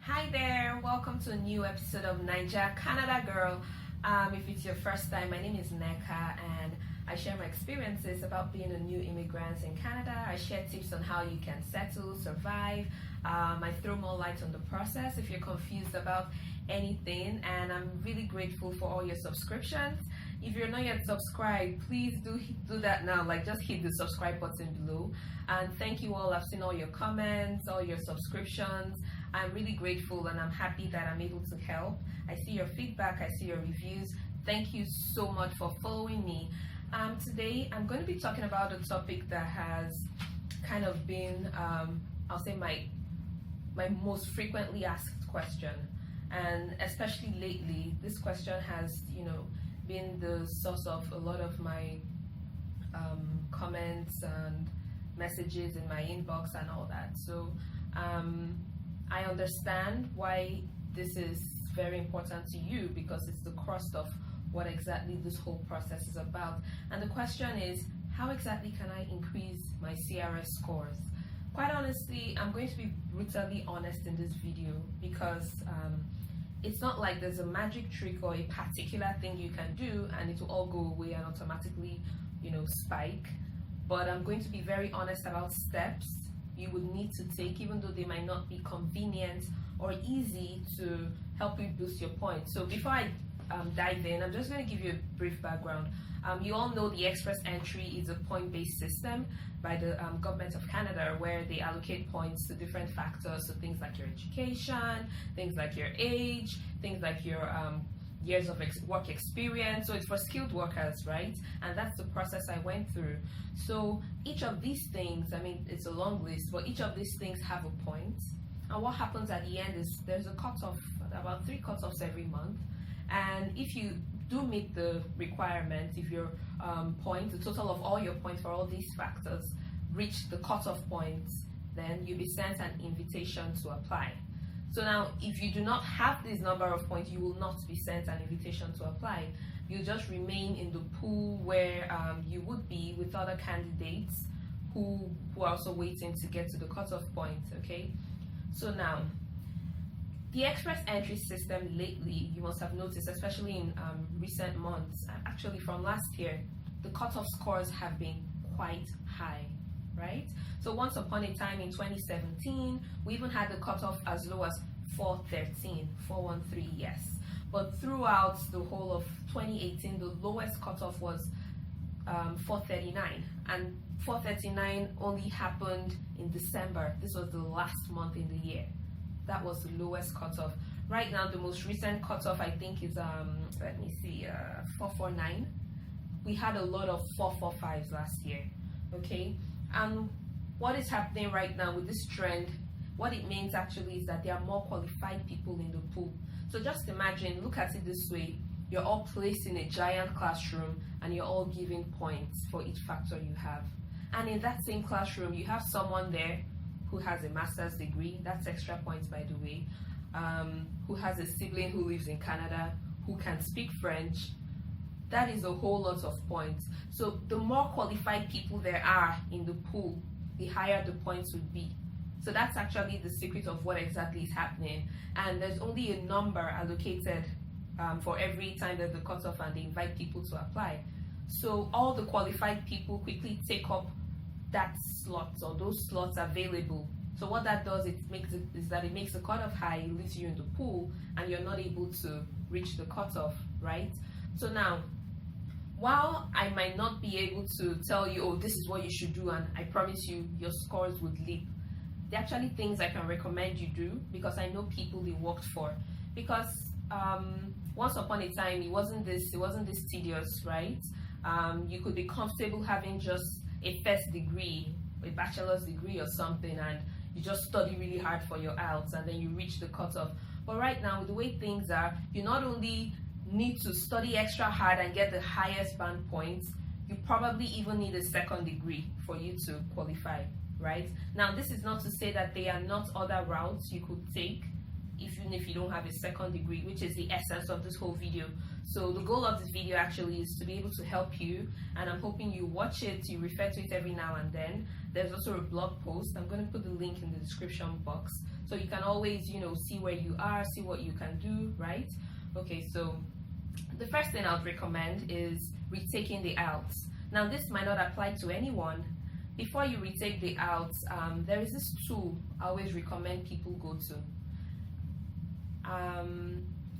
Hi there, welcome to a new episode of Naija Canada Girl. If it's your first time, my name is Neka and I share my experiences about being a new immigrant in Canada. I share tips on how you can settle, survive. I throw more light on the process if you're confused about anything, and I'm really grateful for all your subscriptions. If you're not yet subscribed, please do that now. Just hit the subscribe button below. And thank you all. I've seen all your comments, all your subscriptions. I'm really grateful and I'm happy that I'm able to help. I see your feedback, I see your reviews. Thank you so much for following me. Today I'm going to be talking about a topic that has kind of been, I'll say my most frequently asked question. And especially lately, this question has, been the source of a lot of my comments and messages in my inbox and all that. So I understand why this is very important to you, because it's the crust of what exactly this whole process is about. And the question is, how exactly can I increase my CRS scores? Quite honestly, I'm going to be brutally honest in this video, because it's not like there's a magic trick or a particular thing you can do and it will all go away and automatically, spike. But I'm going to be very honest about steps you would need to take, even though they might not be convenient or easy, to help you boost your points. So before I dive in, I'm just going to give you a brief background. You all know the express entry is a point-based system by the government of Canada, where they allocate points to different factors, so things like your education, things like your age, things like your years of work experience. So it's for skilled workers, right? And that's the process I went through. So each of these things, it's a long list, but each of these things have a point. And what happens at the end is there's a cutoff, about 3 cutoffs every month. And if you do meet the requirement, if your the total of all your points for all these factors reach the cutoff points, then you'll be sent an invitation to apply. So now, if you do not have this number of points, you will not be sent an invitation to apply. You'll just remain in the pool where you would be with other candidates who are also waiting to get to the cutoff point, okay? So now, the express entry system lately, you must have noticed, especially in recent months, actually from last year, the cutoff scores have been quite high, right? So once upon a time in 2017, we even had the cutoff as low as 413, yes. But throughout the whole of 2018, the lowest cutoff was 439, and 439 only happened in December. This was the last month in the year. That was the lowest cutoff. Right now, the most recent cutoff, I think, is 449. We had a lot of 445s last year, okay? And what is happening right now with this trend, what it means actually is that there are more qualified people in the pool. So just imagine, look at it this way: you're all placed in a giant classroom and you're all given points for each factor you have. And in that same classroom, you have someone there who has a master's degree, that's extra points by the way, who has a sibling who lives in Canada, who can speak French. That is a whole lot of points. So the more qualified people there are in the pool, the higher the points would be. So that's actually the secret of what exactly is happening. And there's only a number allocated for every time there's the cutoff and they invite people to apply. So all the qualified people quickly take up that slot or those slots available. So what that does, it makes the cutoff high, it leaves you in the pool and you're not able to reach the cutoff, right? So now, while I might not be able to tell you, oh, this is what you should do, and I promise you your scores would leap, there are actually things I can recommend you do, because I know people it worked for. Because once upon a time it wasn't this tedious, right? You could be comfortable having just a first degree, a bachelor's degree or something, and you just study really hard for your IELTS and then you reach the cutoff. But right now, with the way things are, you not only need to study extra hard and get the highest band points, you probably even need a second degree for you to qualify, right? Now, this is not to say that there are not other routes you could take even if you don't have a second degree, which is the essence of this whole video. So the goal of this video actually is to be able to help you, and I'm hoping you watch it, you refer to it every now and then. There's also a blog post. I'm going to put the link in the description box, so you can always, see where you are, see what you can do, right? Okay, so the first thing I would recommend is retaking the IELTS. Now, this might not apply to anyone. Before you retake the IELTS, there is this tool I always recommend people go to.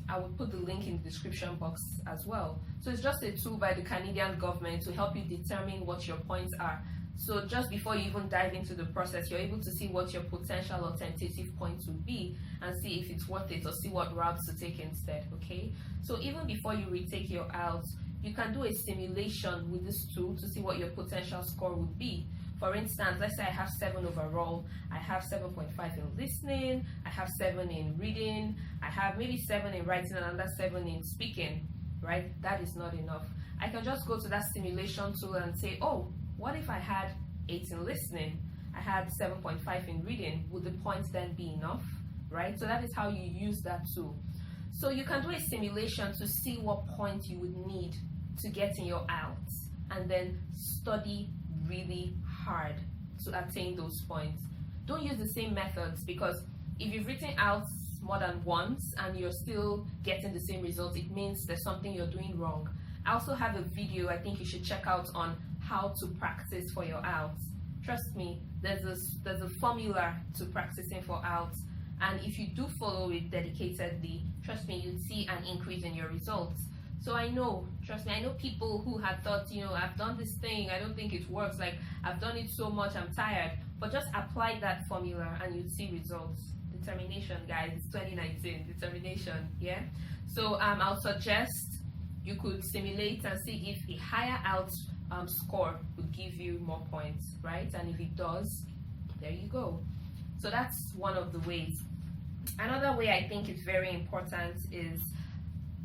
I will put the link in the description box as well. So it's just a tool by the Canadian government to help you determine what your points are. So just before you even dive into the process, you're able to see what your potential or tentative points would be and see if it's worth it or see what routes to take instead, okay? So even before you retake your IELTS, you can do a simulation with this tool to see what your potential score would be. For instance, let's say I have 7 overall, I have 7.5 in listening, I have 7 in reading, I have maybe 7 in writing and another 7 in speaking, right? That is not enough. I can just go to that simulation tool and say, oh, what if I had 8 in listening? I had 7.5 in reading. Would the points then be enough, right? So that is how you use that tool. So you can do a simulation to see what points you would need to get in your IELTS, and then study really hard to attain those points. Don't use the same methods, because if you've written IELTS more than once and you're still getting the same results, it means there's something you're doing wrong. I also have a video I think you should check out on how to practice for your IELTS. Trust me, there's a formula to practicing for IELTS, and if you do follow it dedicatedly, trust me, you'll see an increase in your results. So I know, trust me, I know people who had thought, I've done this thing, I don't think it works, like I've done it so much, I'm tired. But just apply that formula and you'll see results. Determination, guys, it's 2019, determination, yeah? So I'll suggest you could simulate and see if a higher IELTS score would give you more points, right? And if it does, there you go. So that's one of the ways. Another way I think is very important is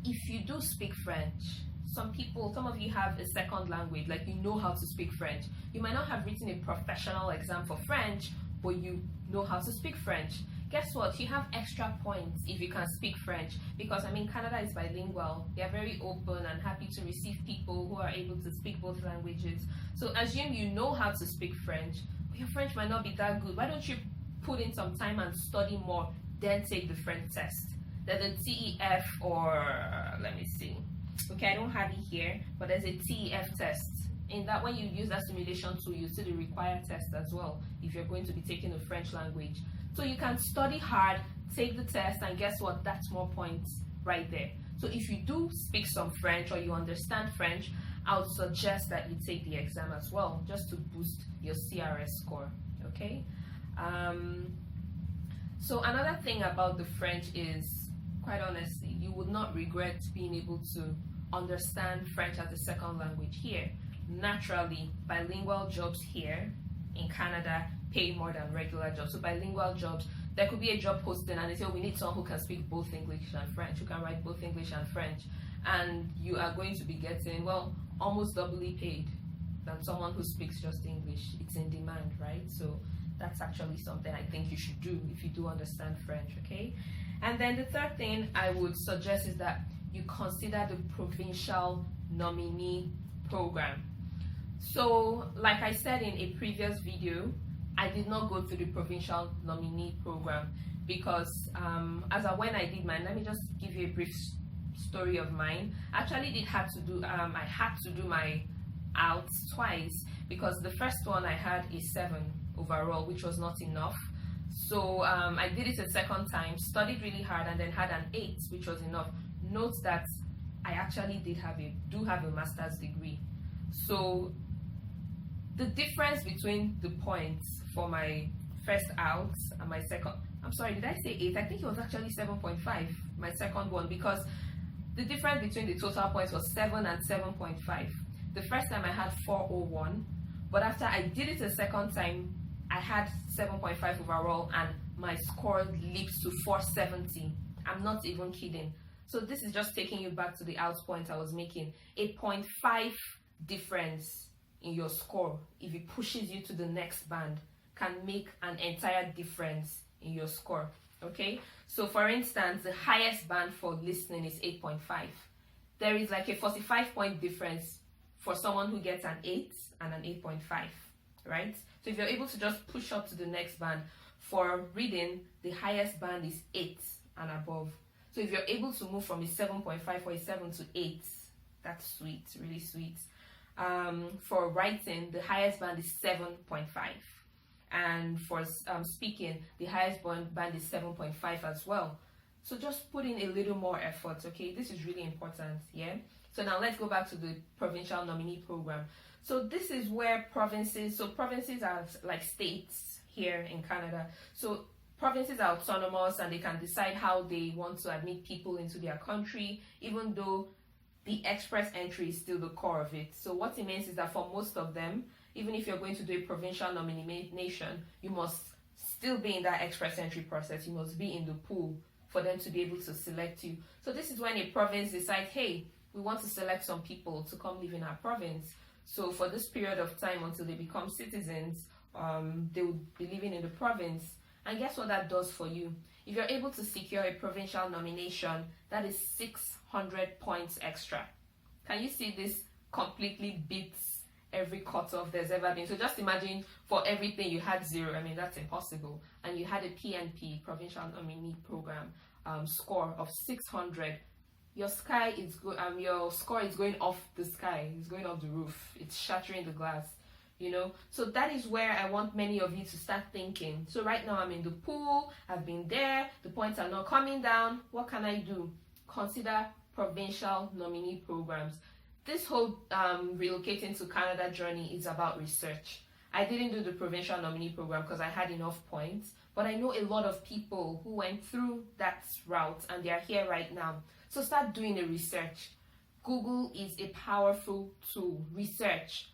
if you do speak French. Some of you have a second language, like you know how to speak French. You might not have written a professional exam for French, but you know how to speak French. Guess what? You have extra points if you can speak French, because Canada is bilingual. They are very open and happy to receive people who are able to speak both languages. So assume you know how to speak French, but your French might not be that good. Why don't you put in some time and study more, then take the French test? There's a TEF, or let me see. Okay, I don't have it here, but there's a TEF test. In that, when you use that simulation tool, you see the required test as well if you're going to be taking the French language. So you can study hard, take the test, and guess what? That's more points right there. So if you do speak some French or you understand French, I would suggest that you take the exam as well, just to boost your CRS score, okay? So another thing about the French is, quite honestly, you would not regret being able to understand French as a second language here. Naturally, bilingual jobs here in Canada pay more than regular jobs. So bilingual jobs, there could be a job posting and they say, oh, we need someone who can speak both English and French, who can write both English and French. And you are going to be getting, well, almost doubly paid than someone who speaks just English. It's in demand, right? So that's actually something I think you should do if you do understand French, okay? And then the third thing I would suggest is that you consider the Provincial Nominee program. So, like I said in a previous video, I did not go through the Provincial Nominee program because when I did mine, let me just give you a brief story of mine. I actually had to do my IELTS twice, because the first one I had a 7 overall, which was not enough. So I did it a second time, studied really hard, and then had an 8, which was enough. Note that I actually do have a master's degree. So the difference between the points for my first IELTS and my second, I'm sorry, did I say 8? I think it was actually 7.5, my second one, because the difference between the total points was 7 and 7.5. The first time I had 401, but after I did it a second time, I had 7.5 overall and my score leaps to 470. I'm not even kidding. So this is just taking you back to the IELTS point I was making. A 0.5 difference in your score, if it pushes you to the next band, can make an entire difference in your score. Okay, so for instance, the highest band for listening is 8.5. There is like a 45-point difference for someone who gets an 8 and an 8.5, right? So if you're able to just push up to the next band, for reading, the highest band is 8 and above. So if you're able to move from a 7.5 or a 7 to 8, that's sweet, really sweet. For writing, the highest band is 7.5. And for speaking, the highest band is 7.5 as well. So just put in a little more effort, okay? This is really important, yeah? So now let's go back to the provincial nominee program. So this is where provinces are like states here in Canada. So provinces are autonomous and they can decide how they want to admit people into their country, even though the express entry is still the core of it. So what it means is that for most of them, even if you're going to do a provincial nomination, you must still be in that express entry process. You must be in the pool for them to be able to select you. So this is when a province decides, hey, we want to select some people to come live in our province. So for this period of time until they become citizens, they will be living in the province. And guess what that does for you? If you're able to secure a provincial nomination, that is 600 points extra. Can you see this completely beats every cutoff there's ever been? So just imagine for everything you had 0. I mean, that's impossible. And you had a PNP, Provincial Nominee Program, score of 600. Your your score is going off the sky. It's going off the roof. It's shattering the glass. You know, so that is where I want many of you to start thinking. So right now I'm in the pool, I've been there, the points are not coming down. What can I do? Consider provincial nominee programs. This whole relocating to Canada journey is about research. I didn't do the provincial nominee program because I had enough points, but I know a lot of people who went through that route and they are here right now. So start doing the research. Google is a powerful tool. Research.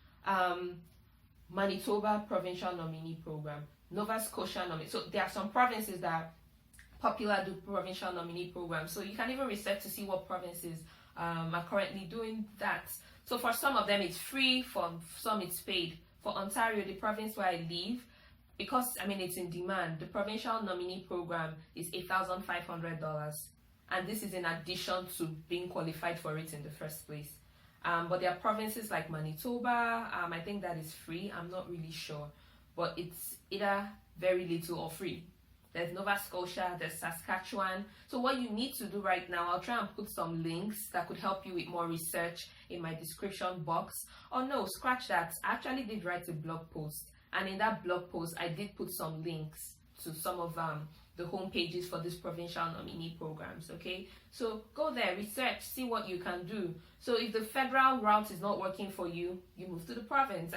Manitoba Provincial Nominee Program, Nova Scotia Nominee. So there are some provinces that are popular do provincial nominee programs. So you can even research to see what provinces are currently doing that. So for some of them it's free, for some it's paid. For Ontario, the province where I live, because it's in demand, the provincial nominee program is $8,500, and this is in addition to being qualified for it in the first place. But there are provinces like Manitoba, I think that is free, I'm not really sure, but it's either very little or free. There's Nova Scotia, there's Saskatchewan. So what you need to do right now, I'll try and put some links that could help you with more research in my description box. Oh no, scratch that. I actually did write a blog post, and in that blog post, I did put some links to some of the home pages for this provincial nominee programs, okay? So go there, research, see what you can do. So if the federal route is not working for you, you move to the province.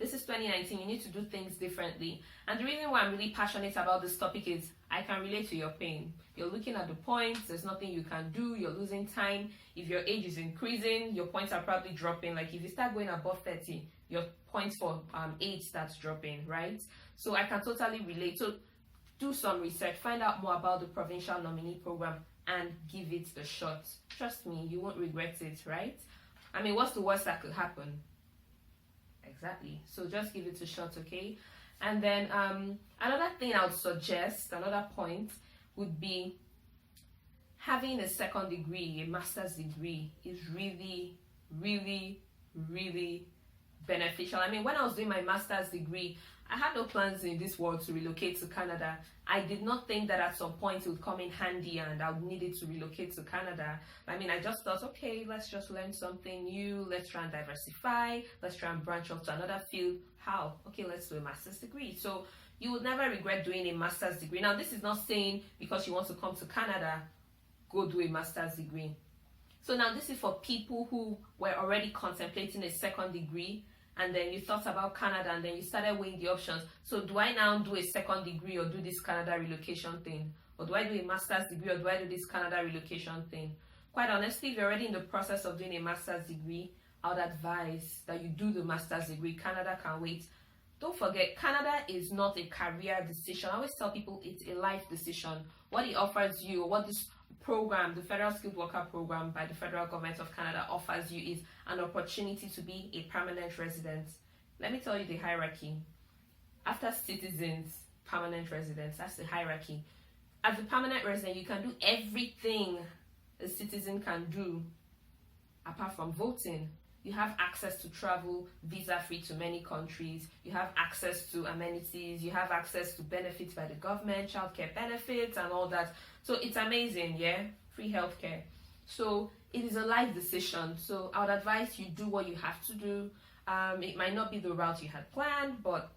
This is 2019, you need to do things differently. And the reason why I'm really passionate about this topic is I can relate to your pain. You're looking at the points, there's nothing you can do, you're losing time. If your age is increasing, your points are probably dropping. Like if you start going above 30, your points for age starts dropping, right? So I can totally relate. So do some research, find out more about the provincial nominee program and give it a shot. Trust me, you won't regret it, right? What's the worst that could happen? Exactly. So just give it a shot, okay? And then another thing I would suggest, another point, would be having a second degree, a master's degree, is really, really, really beneficial. When I was doing my master's degree, I had no plans in this world to relocate to Canada. I did not think that at some point it would come in handy and I would need it to relocate to Canada. I just thought, okay, let's just learn something new. Let's try and diversify. Let's try and branch off to another field. How? Okay, let's do a master's degree. So you would never regret doing a master's degree. Now, this is not saying because you want to come to Canada, go do a master's degree. So now this is for people who were already contemplating a second degree, and then you thought about Canada and then you started weighing the options. So do I now do a second degree or do this Canada relocation thing? Or do I do a master's degree or do I do this Canada relocation thing? Quite honestly, if you're already in the process of doing a master's degree, I would advise that you do the master's degree. Canada can wait. Don't forget, Canada is not a career decision. I always tell people it's a life decision. What it offers you, or what this program, the Federal Skilled Worker Program by the Federal Government of Canada offers you, is an opportunity to be a permanent resident. Let me tell you the hierarchy. After citizens, permanent residents, that's the hierarchy. as a permanent resident, you can do everything a citizen can do apart from voting. You have access to travel visa-free to many countries. You have access to amenities. You have access to benefits by the government, childcare benefits and all that. So it's amazing, yeah? Free healthcare. So it is a life decision. So I would advise you do what you have to do. It might not be the route you had planned, but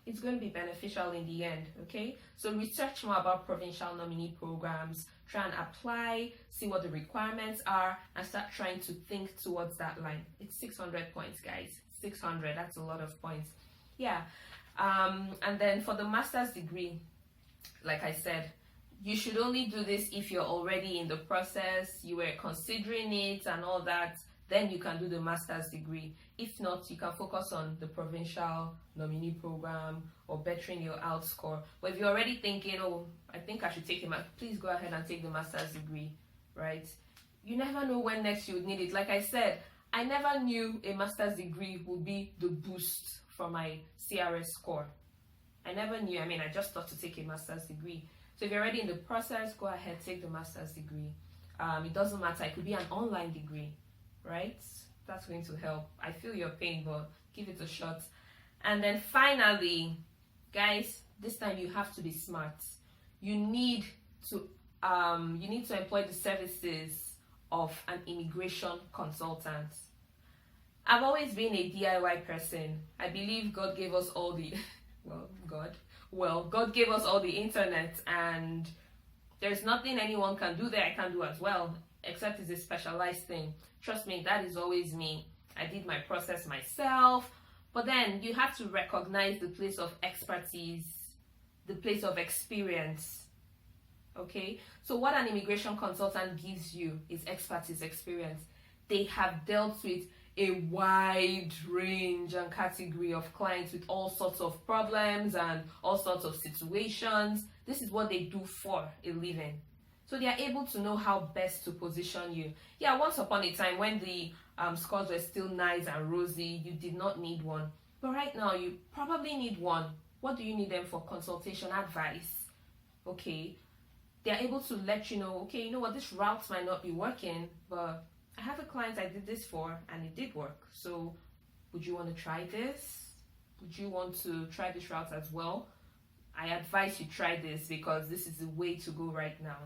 it's going to be beneficial in the end, okay? So research more about provincial nominee programs, try and apply, see what the requirements are, and start trying to think towards that line. It's 600 points, guys. 600, that's a lot of points. Yeah. And then for the master's degree, like I said, you should only do this if you're already in the process, you were considering it and all that, then you can do the master's degree. If not, you can focus on the provincial nominee program or bettering your out score. But if you're already thinking, oh, I think I should take it, please go ahead and take the master's degree, right? You never know when next you would need it. Like I said, I never knew a master's degree would be the boost for my CRS score. I never knew. I mean, I just thought to take a master's degree. So if you're already in the process, go ahead, take the master's degree. It doesn't matter. It could be an online degree, right? That's going to help. I feel your pain, but give it a shot. And then finally, guys, this time you have to be smart. You need to employ the services of an immigration consultant. I've always been a DIY person. I believe God gave us all the God gave us all the internet, and there's nothing anyone can do that I can do as well, except it's a specialized thing. Trust me, that is always me. I did my process myself, but then you have to recognize the place of expertise, the place of experience. Okay, so what an immigration consultant gives you is expertise, experience. They have dealt with a wide range and category of clients with all sorts of problems and all sorts of situations. This is what they do for a living. So they are able to know how best to position you. Yeah, once upon a time when the scores were still nice and rosy, you did not need one. But right now, you probably need one. What do you need them for? Consultation, advice. Okay. They are able to let you know, okay, you know what, this route might not be working, but I have a client I did this for and it did work. So would you want to try this? Would you want to try this route as well? I advise you try this because this is the way to go right now.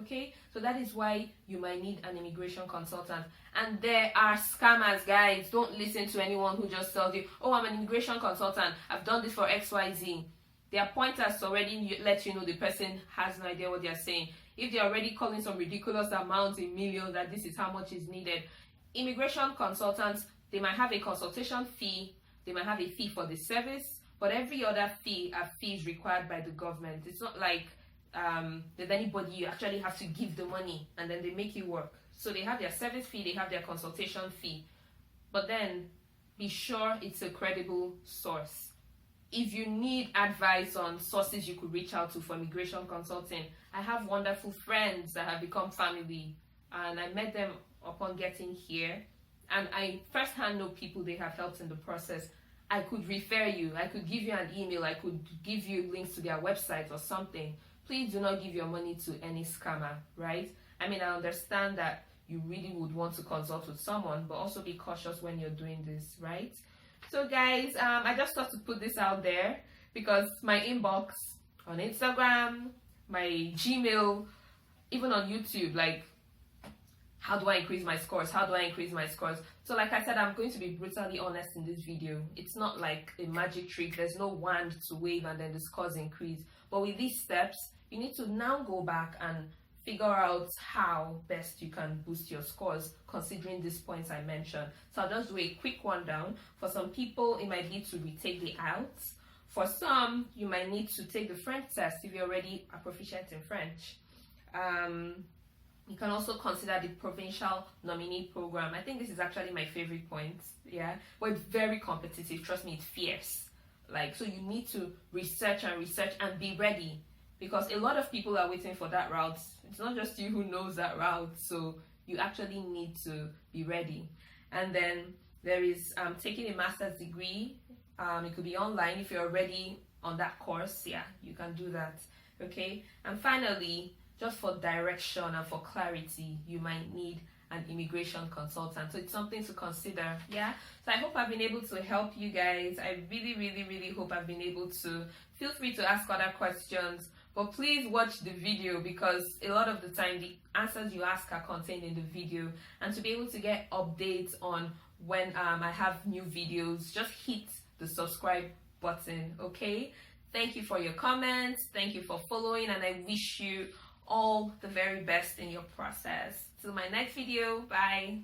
Okay, so that is why you might need an immigration consultant. And there are scammers, guys. Don't listen to anyone who just tells you, oh, I'm an immigration consultant, I've done this for XYZ. Their pointers already let you know the person has no idea what they're saying. If they're already calling some ridiculous amounts in millions that this is how much is needed. Immigration consultants, they might have a consultation fee, they might have a fee for the service, but every other fee are fees required by the government. It's not like that anybody, you actually have to give the money and then they make you work. So they have their service fee, they have their consultation fee, but then be sure it's a credible source. If you need advice on sources you could reach out to for immigration consulting, I have wonderful friends that have become family, and I met them upon getting here, and I firsthand know people they have helped in the process. I could refer you, I could give you an email, I could give you links to their website or something. Please do not give your money to any scammer, right? I mean, I understand that you really would want to consult with someone, but also be cautious when you're doing this, right? So guys, I just thought to put this out there because my inbox on Instagram, my Gmail, even on YouTube, like, how do I increase my scores? How do I increase my scores? So like I said, I'm going to be brutally honest in this video. It's not like a magic trick. There's no wand to wave and then the scores increase. But with these steps, you need to now go back and figure out how best you can boost your scores considering these points I mentioned. So I'll just do a quick rundown. For some people, it might need to retake the IELTS. For some, you might need to take the French test if you're already a proficient in French. You can also consider the Provincial Nominee program. I think this is actually my favorite point, yeah? But it's very competitive, trust me, it's fierce. Like, so you need to research and be ready, because a lot of people are waiting for that route. It's not just you who knows that route, so you actually need to be ready. And then there is taking a master's degree. It could be online if you're already on that course. Yeah, you can do that. Okay, and finally, just for direction and for clarity, you might need an immigration consultant. So it's something to consider. Yeah. So I hope I've been able to help you guys. I really hope I've been able to. Feel free to ask other questions, but please watch the video, because a lot of the time the answers you ask are contained in the video. And to be able to get updates on when I have new videos, just hit the subscribe button. Okay. Thank you for your comments. Thank you for following, and I wish you all the very best in your process. Till my next video. Bye.